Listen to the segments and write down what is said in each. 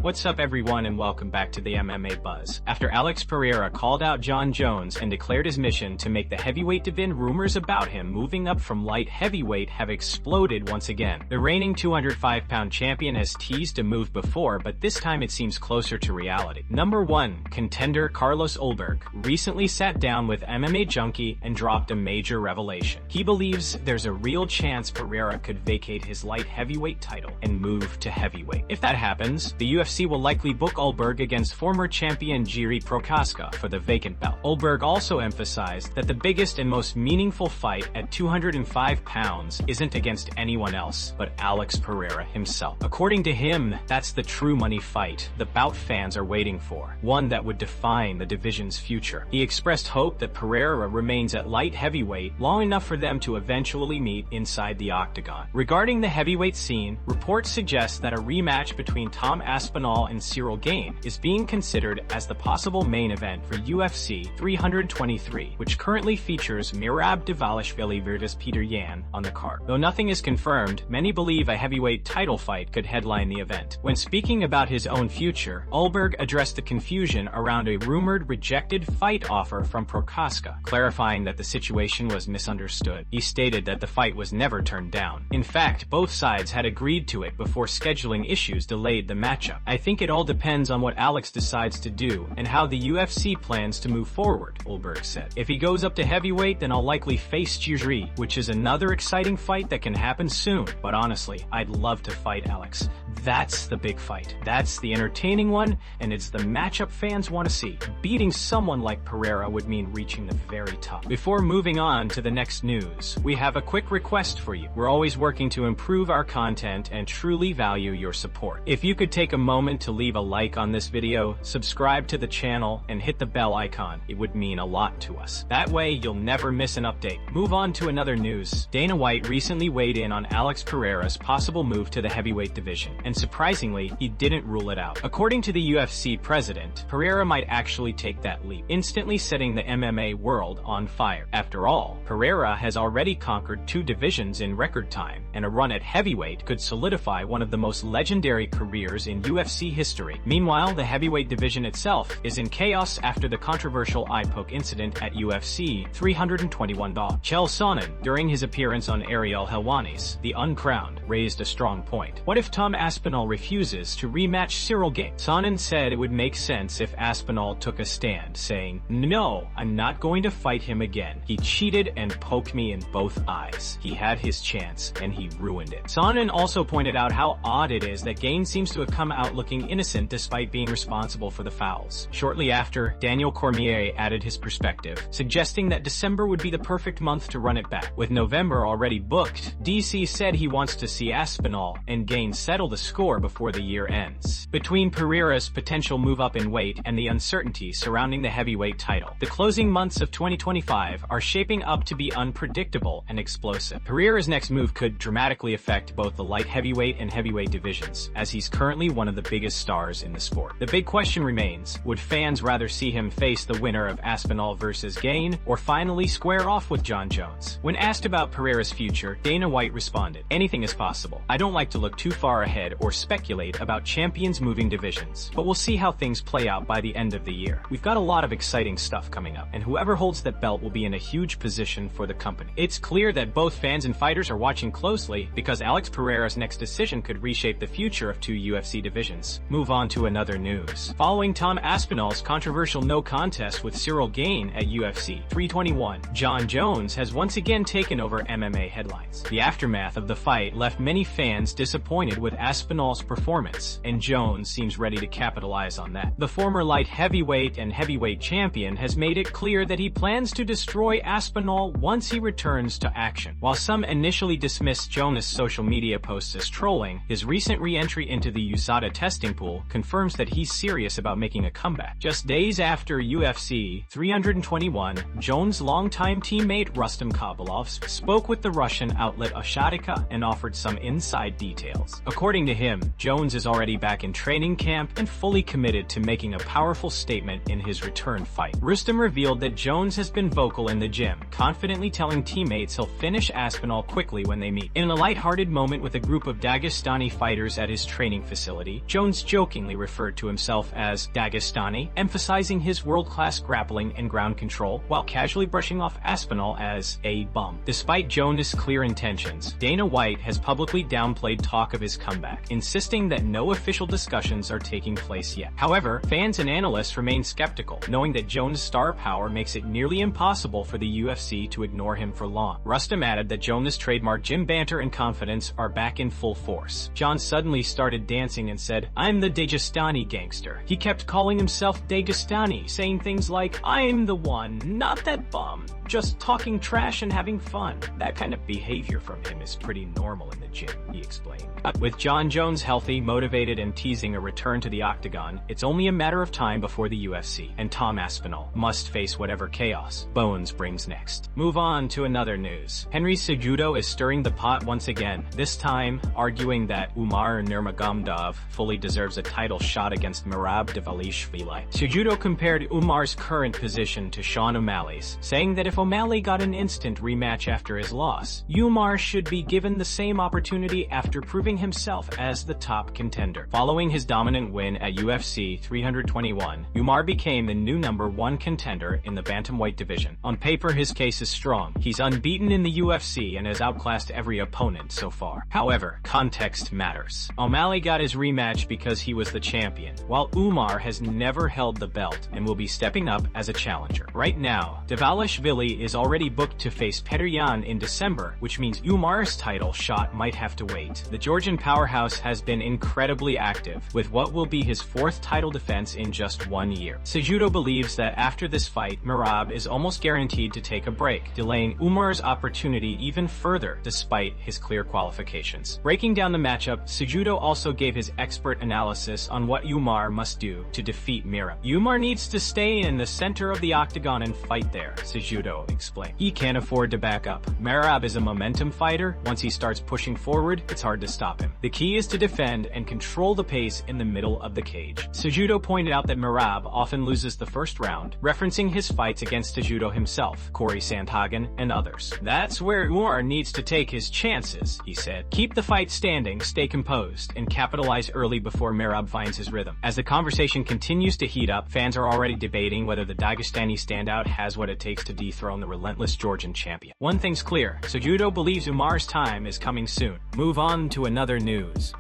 What's up everyone and welcome back to the MMA Buzz. After Alex Pereira called out Jon Jones and declared his mission to make the heavyweight division, rumors about him moving up from light heavyweight have exploded once again. The reigning 205-pound champion has teased a move before, but this time it seems closer to reality. Number 1. Contender Carlos Ulberg recently sat down with MMA Junkie and dropped a major revelation. He believes there's a real chance Pereira could vacate his light heavyweight title and move to heavyweight. If that happens, the UFC will likely book Ulberg against former champion Jiří Procházka for the vacant belt. Ulberg also emphasized that the biggest and most meaningful fight at 205 pounds isn't against anyone else but Alex Pereira himself. According to him, that's the true money fight the bout fans are waiting for, one that would define the division's future. He expressed hope that Pereira remains at light heavyweight long enough for them to eventually meet inside the Octagon. Regarding the heavyweight scene, reports suggest that a rematch between Tom Aspinall and Ciryl Gane is being considered as the possible main event for UFC 323, which currently features Merab Dvalishvili versus Peter Yan on the card. Though nothing is confirmed, many believe a heavyweight title fight could headline the event. When speaking about his own future, Ulberg addressed the confusion around a rumored rejected fight offer from Procházka, clarifying that the situation was misunderstood. He stated that the fight was never turned down. In fact, both sides had agreed to it before scheduling issues delayed the matchup. I think it all depends on what Alex decides to do and how the UFC plans to move forward, Ulberg said. If he goes up to heavyweight, then I'll likely face Jiří, which is another exciting fight that can happen soon. But honestly, I'd love to fight Alex. That's the big fight. That's the entertaining one, and it's the matchup fans want to see. Beating someone like Pereira would mean reaching the very top. Before moving on to the next news, we have a quick request for you. We're always working to improve our content and truly value your support. If you could take a moment to leave a like on this video, subscribe to the channel, and hit the bell icon, it would mean a lot to us. That way, you'll never miss an update. Move on to another news. Dana White recently weighed in on Alex Pereira's possible move to the heavyweight division, and surprisingly, he didn't rule it out. According to the UFC president, Pereira might actually take that leap, instantly setting the MMA world on fire. After all, Pereira has already conquered 2 divisions in record time, and a run at heavyweight could solidify one of the most legendary careers in UFC history. Meanwhile, the heavyweight division itself is in chaos after the controversial eye poke incident at UFC 321. Chael Sonnen, during his appearance on Ariel Helwani's The Uncrowned, raised a strong point. What if Tom Aspinall refuses to rematch Ciryl Gane? Sonnen said it would make sense if Aspinall took a stand, saying, "No, I'm not going to fight him again. He cheated and poked me in both eyes. He had his chance, and he ruined it." Sonnen also pointed out how odd it is that Gane seems to have come out looking innocent despite being responsible for the fouls. Shortly after, Daniel Cormier added his perspective, suggesting that December would be the perfect month to run it back. With November already booked, DC said he wants to see Aspinall and Gane settle the score before the year ends. Between Pereira's potential move up in weight and the uncertainty surrounding the heavyweight title, the closing months of 2025 are shaping up to be unpredictable and explosive. Pereira's next move could dramatically affect both the light heavyweight and heavyweight divisions, as he's currently one of the biggest stars in the sport. The big question remains, would fans rather see him face the winner of Aspinall versus Gane, or finally square off with Jon Jones? When asked about Pereira's future, Dana White responded, "Anything is possible. I don't like to look too far ahead or speculate about champions moving divisions, but we'll see how things play out by the end of the year. We've got a lot of exciting stuff coming up, and whoever holds that belt will be in a huge position for the company." It's clear that both fans and fighters are watching closely, because Alex Pereira's next decision could reshape the future of 2 UFC divisions. Move on to another news. Following Tom Aspinall's controversial no contest with Ciryl Gane at UFC 321, Jon Jones has once again taken over MMA headlines. The aftermath of the fight left many fans disappointed with Aspinall's performance, and Jones seems ready to capitalize on that. The former light heavyweight and heavyweight champion has made it clear that he plans to destroy Aspinall once he returns to action. While some initially dismissed Jones' social media posts as trolling, his recent re-entry into the USADA testing pool confirms that he's serious about making a comeback. Just days after UFC 321, Jones' longtime teammate Rustam Khabilov spoke with the Russian outlet Ashadika and offered some inside details. According to him, Jones is already back in training camp and fully committed to making a powerful statement in his return fight. Rustam revealed that Jones has been vocal in the gym, confidently telling teammates he'll finish Aspinall quickly when they meet. In a lighthearted moment with a group of Dagestani fighters at his training facility, Jones jokingly referred to himself as Dagestani, emphasizing his world-class grappling and ground control, while casually brushing off Aspinall as a bum. Despite Jones' clear intentions, Dana White has publicly downplayed talk of his comeback, insisting that no official discussions are taking place yet. However, fans and analysts remain skeptical, knowing that Jones' star power makes it nearly impossible for the UFC to ignore him for long. Rustam added that Jones' trademark gym banter and confidence are back in full force. Jon suddenly started dancing and said, "I'm the Dagestani gangster." He kept calling himself Dagestani, saying things like, "I'm the one, not that bum, just talking trash and having fun." That kind of behavior from him is pretty normal in the gym, he explained. With Jon Jones healthy, motivated, and teasing a return to the Octagon, it's only a matter of time before the UFC and Tom Aspinall must face whatever chaos Bones brings next. Move on to another news. Henry Cejudo is stirring the pot once again, this time arguing that Umar Nurmagomedov fully deserves a title shot against Merab Dvalishvili. Cejudo compared Umar's current position to Sean O'Malley's, saying that if O'Malley got an instant rematch after his loss, Umar should be given the same opportunity after proving himself as the top contender. Following his dominant win at UFC 321, Umar became the new #1 contender in the bantamweight division. On paper, his case is strong. He's unbeaten in the UFC and has outclassed every opponent so far. However, context matters. O'Malley got his rematch because he was the champion, while Umar has never held the belt and will be stepping up as a challenger. Right now, Dvalishvili is already booked to face Pereira in December, which means Umar's title shot might have to wait. The Georgian powerhouse has been incredibly active, with what will be his 4th title defense in just 1 year. Cejudo believes that after this fight, Merab is almost guaranteed to take a break, delaying Umar's opportunity even further despite his clear qualifications. Breaking down the matchup, Cejudo also gave his expert analysis on what Umar must do to defeat Merab. Umar needs to stay in the center of the Octagon and fight there, Cejudo explained. He can't afford to back up. Merab is a momentum fighter. Once he starts pushing forward, it's hard to stop him. The key is to defend and control the pace in the middle of the cage. Cejudo pointed out that Merab often loses the first round, referencing his fights against Cejudo himself, Corey Sandhagen, and others. That's where Umar needs to take his chances, he said. Keep the fight standing, stay composed, and capitalize early before Merab finds his rhythm. As the conversation continues to heat up, fans are already debating whether the Dagestani standout has what it takes to dethrone the relentless Georgian champion. One thing's clear, Cejudo believes Umar's time is coming soon. Move on to another news.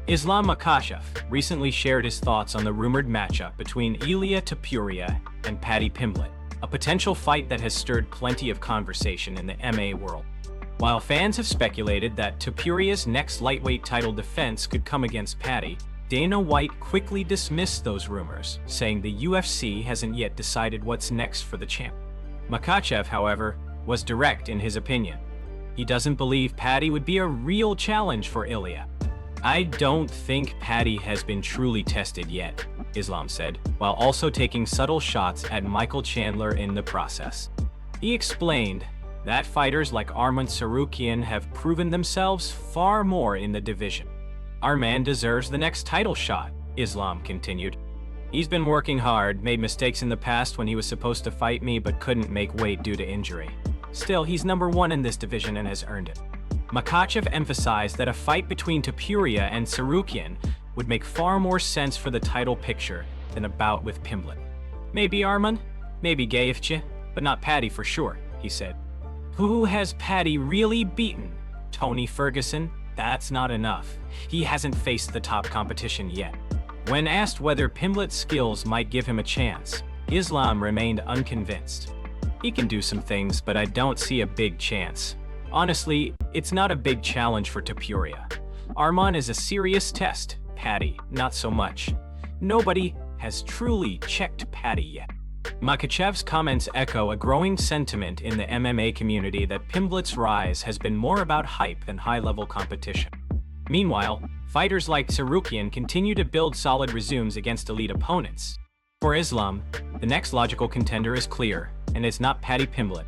Islam Makhachev recently shared his thoughts on the rumored matchup between Ilia Topuria and Paddy Pimblett, a potential fight that has stirred plenty of conversation in the MMA world. While fans have speculated that Topuria's next lightweight title defense could come against Paddy, Dana White quickly dismissed those rumors, saying the UFC hasn't yet decided what's next for the champ. Makhachev, however, was direct in his opinion. He doesn't believe Paddy would be a real challenge for Ilia. "I don't think Paddy has been truly tested yet," Islam said, while also taking subtle shots at Michael Chandler in the process. He explained that fighters like Arman Tsarukyan have proven themselves far more in the division. "Our man deserves the next title shot," Islam continued. "He's been working hard, made mistakes in the past when he was supposed to fight me but couldn't make weight due to injury. Still, he's #1 in this division and has earned it." Makhachev emphasized that a fight between Topuria and Tsarukyan would make far more sense for the title picture than a bout with Pimblett. "Maybe Arman, maybe Gaethje, but not Paddy for sure," he said. "Who has Paddy really beaten? Tony Ferguson? That's not enough. He hasn't faced the top competition yet." When asked whether Pimblett's skills might give him a chance, Islam remained unconvinced. "He can do some things, but I don't see a big chance. Honestly, it's not a big challenge for Topuria. Arman is a serious test, Paddy, not so much. Nobody has truly checked Paddy yet." Makhachev's comments echo a growing sentiment in the MMA community that Pimblett's rise has been more about hype than high-level competition. Meanwhile, fighters like Tsarukyan continue to build solid resumes against elite opponents. For Islam, the next logical contender is clear, and it's not Paddy Pimblett.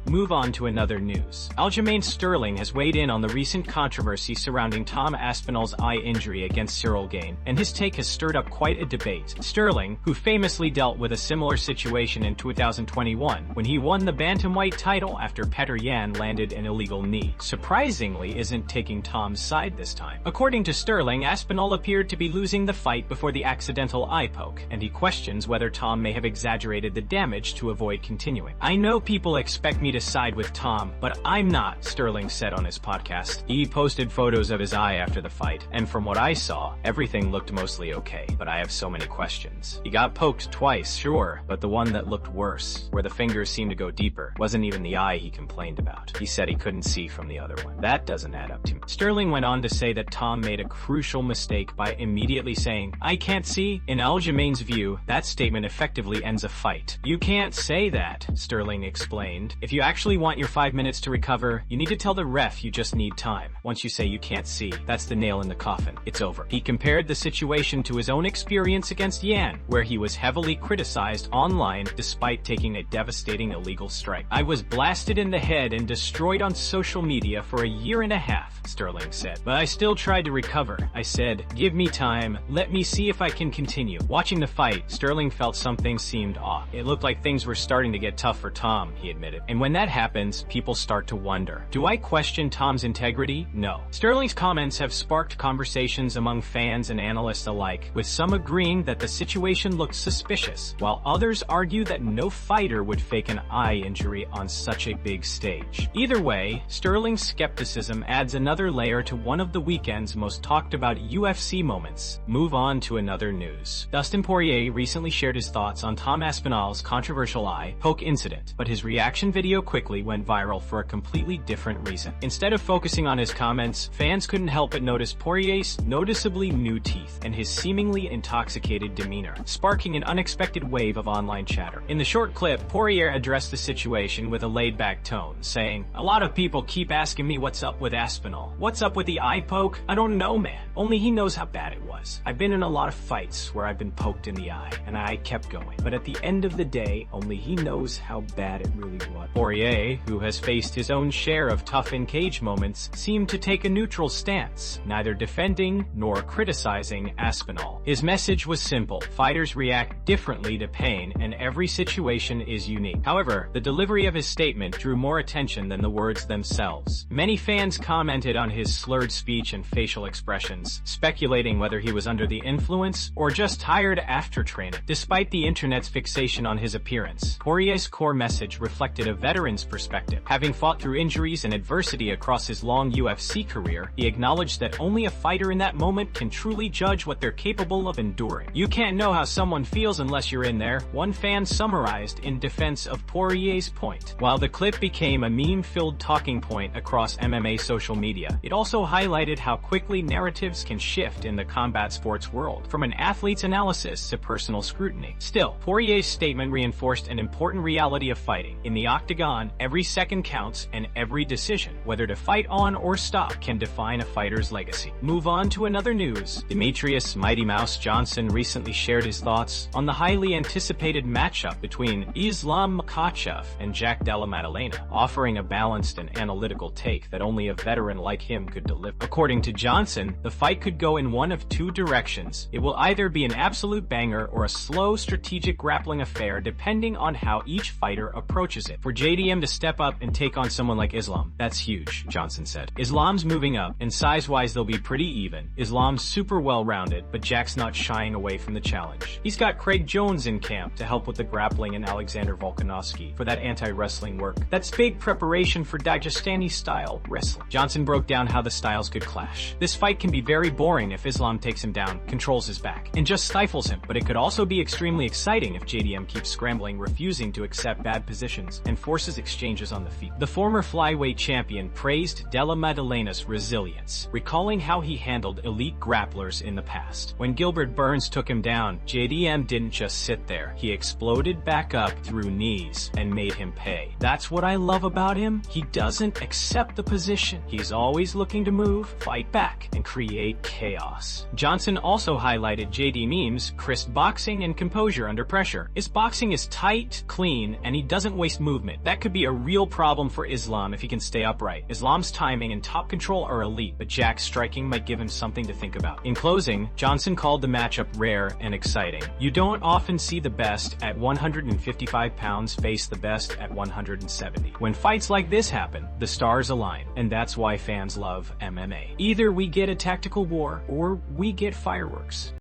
Move on to another news. Aljamain Sterling has weighed in on the recent controversy surrounding Tom Aspinall's eye injury against Cyril Gane, and his take has stirred up quite a debate. Sterling, who famously dealt with a similar situation in 2021 when he won the bantamweight title after Petr Yan landed an illegal knee, surprisingly isn't taking Tom's side this time. According to Sterling, Aspinall appeared to be losing the fight before the accidental eye poke, and he questions whether Tom may have exaggerated the damage to avoid continuing. "I know people expect me to side with Tom, but I'm not," Sterling said on his podcast. He posted photos of his eye after the fight, and from what I saw, everything looked mostly okay, but I have so many questions. He got poked twice, sure, but the one that looked worse, where the fingers seemed to go deeper, wasn't even the eye he complained about. He said he couldn't see from the other one. That doesn't add up to me. Sterling went on to say that Tom made a crucial mistake by immediately saying, "I can't see." In Aljamain's view, that statement effectively ends a fight. "You can't say that," Sterling explained. "If you actually want your 5 minutes to recover, you need to tell the ref you just need time. Once you say you can't see, that's the nail in the coffin. It's over." He compared the situation to his own experience against Yan, where he was heavily criticized online despite taking a devastating illegal strike. "I was blasted in the head and destroyed on social media for a year and a half," Sterling said. "But I still tried to recover. I said, give me time, let me see if I can continue." Watching the fight, Sterling felt something seemed off. It looked like things were starting to get tough for Tom, he admitted. And when that happens, people start to wonder, do I question Tom's integrity? No. Sterling's comments have sparked conversations among fans and analysts alike, with some agreeing that the situation looks suspicious, while others argue that no fighter would fake an eye injury on such a big stage. Either way, Sterling's skepticism adds another layer to one of the weekend's most talked about UFC moments. Move on to another news. Dustin Poirier recently shared his thoughts on Tom Aspinall's controversial eye poke incident, but his reaction video quickly went viral for a completely different reason. Instead of focusing on his comments, fans couldn't help but notice Poirier's noticeably new teeth and his seemingly intoxicated demeanor, sparking an unexpected wave of online chatter. In the short clip, Poirier addressed the situation with a laid-back tone, saying, "A lot of people keep asking me what's up with Aspinall. What's up with the eye poke? I don't know, man. Only he knows how bad it was. I've been in a lot of fights where I've been poked in the eye, and I kept going. But at the end of the day, only he knows how bad it really was." Poirier, who has faced his own share of tough in-cage moments, seemed to take a neutral stance, neither defending nor criticizing Aspinall. His message was simple: fighters react differently to pain, and every situation is unique. However, the delivery of his statement drew more attention than the words themselves. Many fans commented on his slurred speech and facial expressions, speculating whether he was under the influence or just tired after training. Despite the internet's fixation on his appearance, Poirier's core message reflected a veteran's perspective. Having fought through injuries and adversity across his long UFC career, he acknowledged that only a fighter in that moment can truly judge what they're capable of enduring. "You can't know how someone feels unless you're in there," one fan summarized in defense of Poirier's point. While the clip became a meme-filled talking point across MMA social media, it also highlighted how quickly narratives can shift in the combat sports world, from an athlete's analysis to personal scrutiny. Still, Poirier's statement reinforced an important reality of fighting. In the Octagon, every second counts, and every decision, whether to fight on or stop, can define a fighter's legacy. Move on to another news. Demetrius Mighty Mouse Johnson recently shared his thoughts on the highly anticipated matchup between Islam Makhachev and Jack Della Maddalena, offering a balanced and analytical take that only a veteran like him could deliver. According to Johnson, the fight could go in one of two directions. It will either be an absolute banger or a slow, strategic grappling affair, depending on how each fighter approaches it. For JDM to step up and take on someone like Islam, that's huge, Johnson said. Islam's moving up, and size-wise they'll be pretty even. Islam's super well-rounded, but Jack's not shying away from the challenge. He's got Craig Jones in camp to help with the grappling and Alexander Volkanovski for that anti-wrestling work. That's big preparation for Dagestani-style wrestling. Johnson broke down how the styles could clash. This fight can be very boring if Islam takes him down, controls his back, and just stifles him, but it could also be extremely exciting if JDM keeps scrambling, refusing to accept bad positions, and forces exchanges on the feet. The former flyweight champion praised Della Maddalena's resilience, recalling how he handled elite grapplers in the past. When Gilbert Burns took him down, JDM didn't just sit there. He exploded back up through knees and made him pay. That's what I love about him. He doesn't accept the position. He's always looking to move, fight back, and create chaos. Johnson also highlighted JD Meme's crisp boxing and composure under pressure. His boxing is tight, clean, and he doesn't waste movement. That That could be a real problem for Islam if he can stay upright. Islam's timing and top control are elite, but Jack's striking might give him something to think about. In closing, Johnson called the matchup rare and exciting. You don't often see the best at 155 pounds face the best at 170. When fights like this happen, the stars align, and that's why fans love MMA. Either we get a tactical war, or we get fireworks.